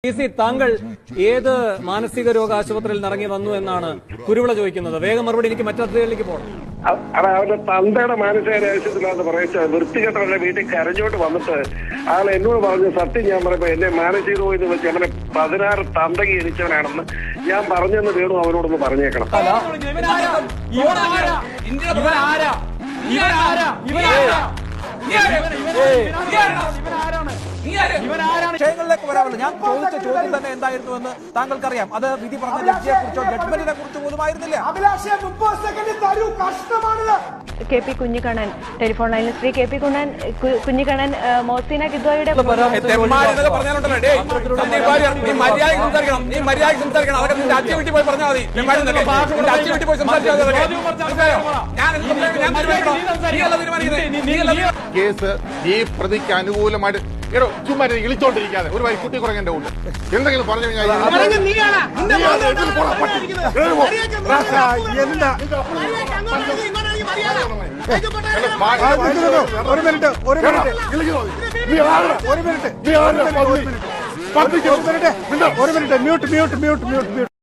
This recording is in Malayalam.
താങ്കൾ ഏത് മാനസിക രോഗ ആശുപത്രിയിൽ ഇറങ്ങി വന്നു എന്നാണ് കുരുവിള ചോദിക്കുന്നത്. വേഗം മറുപടി, എനിക്ക് മറ്റതിലേക്ക് പോകണം. അവന്റെ തന്തയുടെ മാനസികാരാവശ്യത്തിലാന്ന് പറയിച്ച വൃത്തികെട്ടവരുടെ വീട്ടിൽ കരഞ്ഞോട്ട് വന്നിട്ട് ആൾ എന്നോട് പറഞ്ഞു, സത്യം ഞാൻ പറയുമ്പോ എന്നെ മാനസിക രോഗം വെച്ച് അവനെ 16 തന്തകി ജനിച്ചവനാണെന്ന് ഞാൻ പറഞ്ഞെന്ന് വേണു അവനോടൊന്ന് പറഞ്ഞേക്കണം. വിഷയങ്ങളിലേക്ക് വരാമല്ലോ. ഞാൻ ചോദിച്ച ചോദ്യം തന്നെ എന്തായിരുന്നുവെന്ന് താങ്കൾക്കറിയാം. അത് വിധി പറഞ്ഞ ജഡ്ജിയെ കുറിച്ചോ ജഡ്ജ്മെന്റിനെ കുറിച്ച് പോലും ആയിരുന്നില്ല. കെ പി കുഞ്ഞിക്കണ്ണൻ ടെലിഫോൺ ലൈനിൽ Shri K P Kunhikannan Mosina കിദ്വായുടെ case ഈ പ്രതിക്ക് അനുകൂലമായിട്ട് ചുമ്മാ ഇളിച്ചോണ്ടിരിക്കാതെ ഒരു കുട്ടി കുറഞ്ഞ ഉണ്ട് എന്തെങ്കിലും പറഞ്ഞു കഴിഞ്ഞാൽ ഒരു മിനിറ്റ് മ്യൂട്ട്